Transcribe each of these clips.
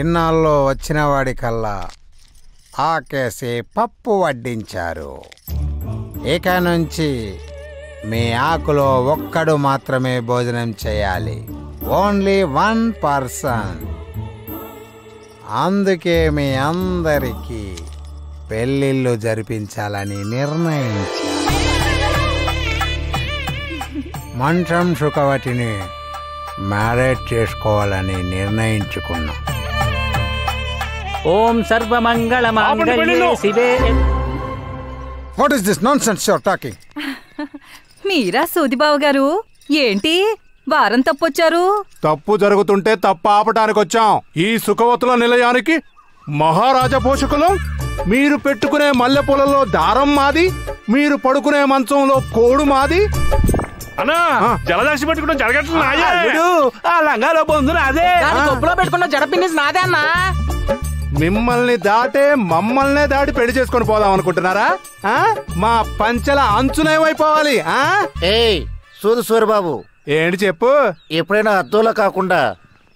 ఇన్నాళ్ళు వచ్చిన వాడికల్లా ఆకేసి పప్పు వడ్డించారు. ఇక నుంచి మీ ఆకులో ఒక్కడు మాత్రమే భోజనం చేయాలి. Only 1 person. అందుకే మీ అందరికీ పెళ్ళిళ్ళు జరిపించాలని నిర్ణయించాను. మంచం సుఖవతిని మ్యారేజ్ చేసుకోవాలని నిర్ణయించుకున్నాం. ఓం సర్వమంగళ మాంగళ్యే శివే. What is this nonsense you are talking? మీరా సూదిబాబు గారు, ఏంటి వారం తప్పొచ్చారు? తప్పు జరుగుతుంటే తప్పు ఆపటానికి వచ్చాం. ఈ సుఖవతుల నిలయానికి మహారాజా పోషకులు. మీరు పెట్టుకునే మల్లెపూలలో దారం మాది, మీరు పడుకునే మంచంలో కోడు మాది. అన్నా జలదాసి పెట్టుకున్న జరగట్లేదు. ఆ లంగాలో బొందు నాదే, కొప్పులో పెట్టుకున్న జడపిన్ని నాదే అన్నా. మిమ్మల్ని దాటే మమ్మల్నే దాటి పెళ్లి చేసుకొని పోదాం అనుకుంటున్నారా? మా పంచల అంచునేమైపోవాలి? ఏయ్ సూది సూరిబాబు, ఏంటి చెప్పు. ఎప్పుడైనా అద్దంలో కాకుండా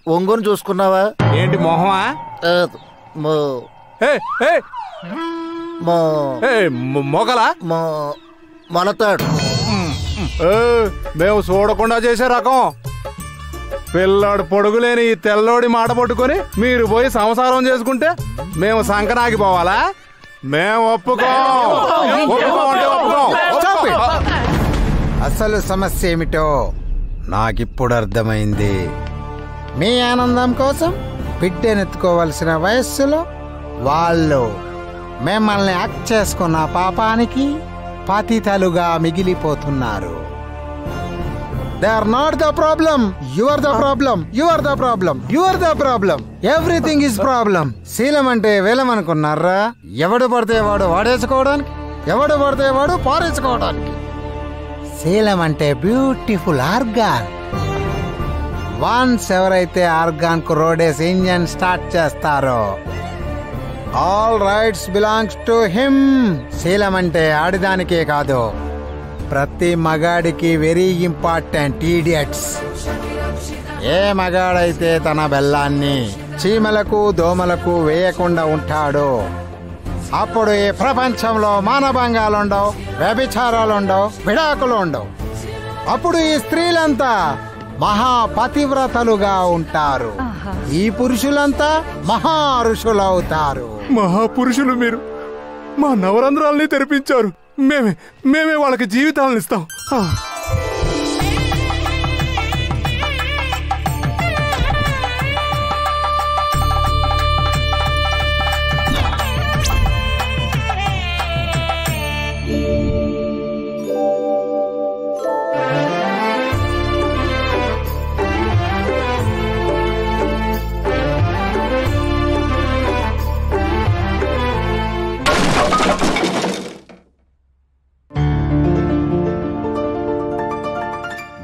ఒంగుని చూసుకున్నావా? ఏంటి మొహమా? మొగలా? మొలతాడు. మేము చూడకుండా చేసే రకం. పిల్లాడు పొడుగులేని ఈ తెల్లోడి మాట పట్టుకొని మీరు పోయి సంసారం చేసుకుంటే మేము సంకనాగిపోవాలా? మేము అసలు సమస్య ఏమిటో నాకిప్పుడు అర్థమైంది. మీ ఆనందం కోసం బిడ్డనెత్తుకోవలసిన వయస్సులో వాళ్ళు మిమ్మల్ని హక్ చేసుకున్న పాపానికి పతితలుగా మిగిలిపోతున్నారు. They are not the problem. You are the problem. You are the problem. You are the problem. Everything is problem. శీలం అంటే వేలం అనుకున్నారా? ఎవడు పడితే వాడు వాడేసుకోవడానికి, ఎవడు పడితే వాడు పారేసుకోవడానికి. శీలం అంటే బ్యూటిఫుల్ ఆర్గాన్. వన్స్ ఎవరైతే ఆర్గాన్ కు రోడేసి ఇంజన్ స్టార్ట్ చేస్తారో all rights belongs to him. శీలం అంటే ఆడిదానికే కాదు, ప్రతి మగాడికి వెరీ ఇంపార్టెంట్. ఈడియట్స్. ఏ మగాడైతే తన బెల్లాన్ని చీమలకు దోమలకు వేయకుండా ఉంటాడో అప్పుడు ఈ ప్రపంచంలో మానభంగాలుండవు, వ్యభిచారాలుండవు, విడాకులు ఉండవు. అప్పుడు ఈ స్త్రీలంతా మహాపతివ్రతలుగా ఉంటారు. ఈ పురుషులంతా మహా ఋషులవుతారు. మహాపురుషులు మీరు. మా నవరంధ్రాల్ని తెరిపించారు. మేమే వాళ్ళకి జీవితాలను ఇస్తాం.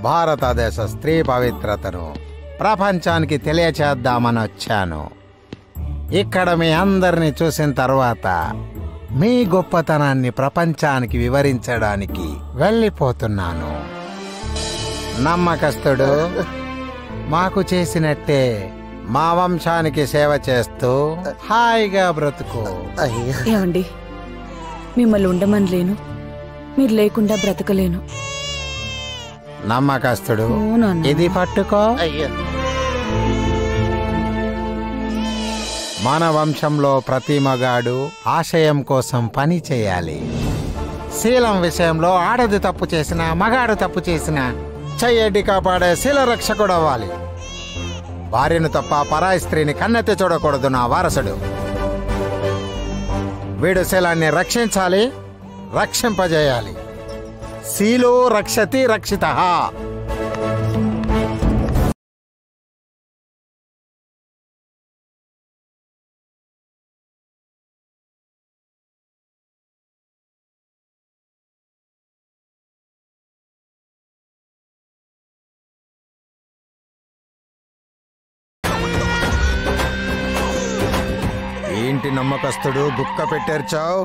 భారతదేశ స్త్రీ పవిత్రతను ప్రపంచానికి తెలియచేద్దామని వచ్చాను. ఇక్కడ మీ అందరిని చూసిన తర్వాత మీ గొప్పతనాన్ని ప్రపంచానికి వివరించడానికి వెళ్ళిపోతున్నాను. నమ్మకస్తుడు మాకు చేసినట్టే మా వంశానికి సేవ చేస్తూ హాయిగా బ్రతుకు. ఏమండి, మిమ్మల్ని ఉండమనలేను, మీరు లేకుండా బ్రతకలేను. నమ్మకస్తుడు ఇది పట్టుకో. మన వంశంలో ప్రతి మగాడు ఆశయం కోసం పని చేయాలి. శీలం విషయంలో ఆడది తప్పు చేసినా మగాడు తప్పు చేసినా చెయ్యడ్డి కాపాడే శీల రక్షకుడు అవ్వాలి. భార్యను తప్ప పరాయి స్త్రీని కన్నెత్తి చూడకూడదు నా వారసుడు. వీడు శీలాన్ని రక్షించాలి, రక్షింపజేయాలి. శీలో రక్షతి రక్షితః. ఏంటి నమ్మకస్తుడు గుక్క పెట్టేర్చావు?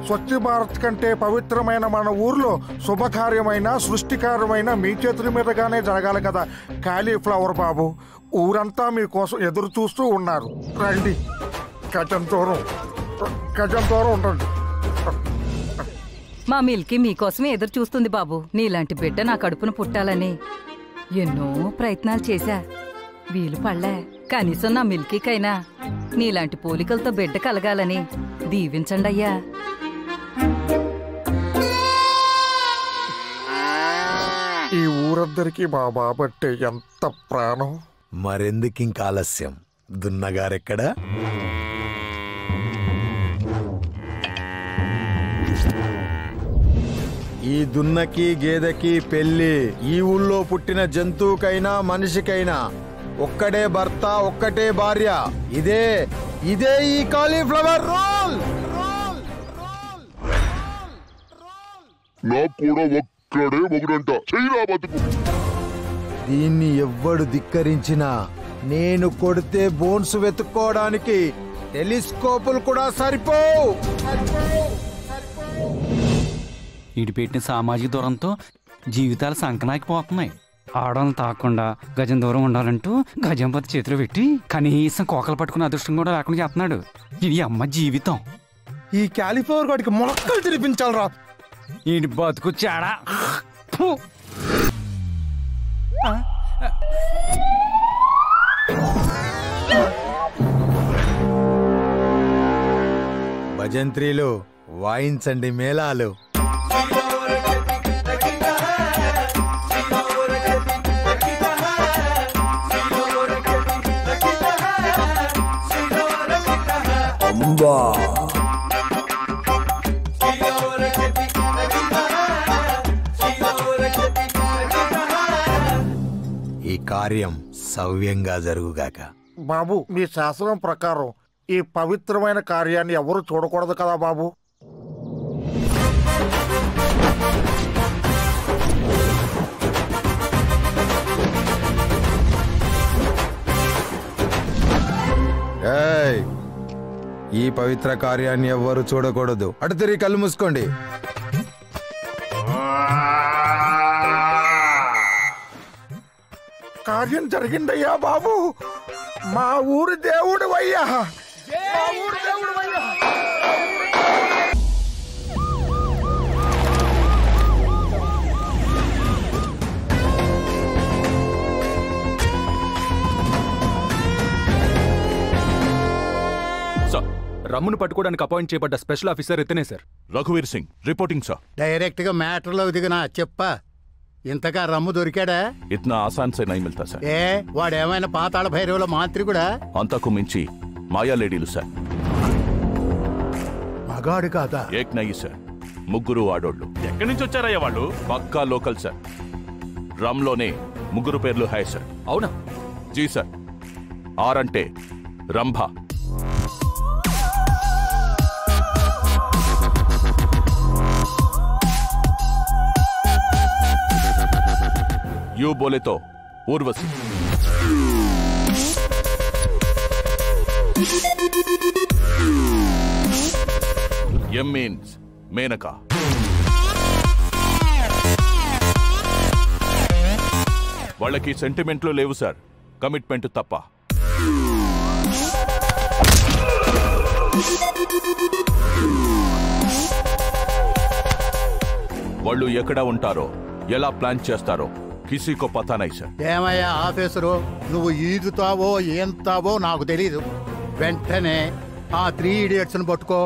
స్వచ్ఛ భారత్ కంటే పవిత్రమైన మన ఊర్లో శుభకార్యమైన సృష్టికార్యమైన మీ చేతుల మీదగానే జరగాలి కదా కాలీఫ్లవర్ బాబు. ఊరంతా మీకోసం ఎదురు చూస్తూ ఉన్నారు. రండి, గజం దూరం ఉండండి. మా మిల్కీ మీకోసమే ఎదురు చూస్తుంది బాబు. నీలాంటి బిడ్డ నా కడుపున పుట్టాలని ఎన్నో ప్రయత్నాలు చేశా, వీలు పడలే. కనీసం నా మిల్కీకైనా నీలాంటి పోలికలతో బిడ్డ కలగాలని దీవించండి అయ్యా. ఈ ఊరందరికీ మా బాబంటే ఎంత ప్రాణం. మరెందుకింక ఆలస్యం? దున్నగారెక్కడా? ఈ దున్నకి గేదెకి పెళ్లి. ఈ ఊళ్ళో పుట్టిన జంతువుకైనా మనిషికైనా ఒక్కడే భర్త, ఒక్కటే భార్య. ఇదే ఈ కాలీఫ్లవర్ రూల్. నాకు కూడా ఒక్కడే మొగుడంట. చెయ్యిరా బతుకు. దీన్ని ఎవ్వడు ధిక్కరించినా నేను కొడితే బోన్స్ వెతుక్కోవడానికి టెలిస్కోపులు కూడా సరిపోవు. ఇడిపెట్టిన సామాజిక దూరంతో జీవితాలు సంకనాకిపోతున్నాయి. ఆడవాళ్ళని తాకుండా గజం దూరం ఉండాలంటూ గజంపతి చేతిలో పెట్టి కనీసం కోకలు పట్టుకునే అదృష్టం కూడా లేకుండా చేస్తున్నాడు. ఇది అమ్మ జీవితం. ఈ కాలీఫ్లవర్ గాడికి మొలక్కలు తినిపించాలరా. ఈ బతుకు చాడా. భజంత్రీలు వాయించండి మేళాలు. ఈ కార్యం సవ్యంగా జరుగుగాక. బాబు, మీ శాస్త్రం ప్రకారం ఈ పవిత్రమైన కార్యాన్ని ఎవరు చూడకూడదు కదా బాబు? ఏయ్, ఈ పవిత్ర కార్యాన్ని ఎవ్వరు చూడకూడదు. అటు తిరిగి కళ్ళు మూసుకోండి. కార్యం జరిగిందయ్యా బాబు. మా ఊరి దేవుడు అయ్యా. రమ్మును పట్టుకోవడానికి అపాయింట్ చేయబడ్డ స్పెషల్ ఆఫీసర్ ఇతనే సార్. రఘువీర్ సింగ్ రిపోర్టింగ్ సార్. డైరెక్ట్ గా మ్యాటర్లో దిగినా చెప్పా. ఇంతగా రమ్ము దొరికాడా? ఇतना आसान से नहीं मिलता సార్. ఏ వాడేమైనా పాతాళ భైరవుల మాంత్రికుడా? అంతకు మించి మాయా లేడీలు సార్. మగాడు కాదా? ఏక్ నయ్యి సార్, ముగ్గురు ఆడోళ్ళు. ఎక్కడి నుంచి వచ్చారయ్యా వాళ్ళు? పక్కా లోకల్ సార్. రమ్ లోనే ముగ్గురు పేర్లు హాయ్ సార్. అవునా? జీ సార్. ఆర్ అంటే రంభ, यू बोले तो उर्वशी, एम मीन्स मेनका, వాళ్ళకి సెంటిమెంట్లు లేవు సార్, కమిట్మెంట్ తప్ప. వాళ్ళు ఎక్కడ ఉంటారో, ఎలా ప్లాన్ చేస్తారో కిసీకో పతా నై సార్. ఏమయ్యా ఆఫీసరు, నువ్వు ఈదుతావో ఏంతావో నాకు తెలీదు. వెంటనే ఆ 3 idiots ను పట్టుకో.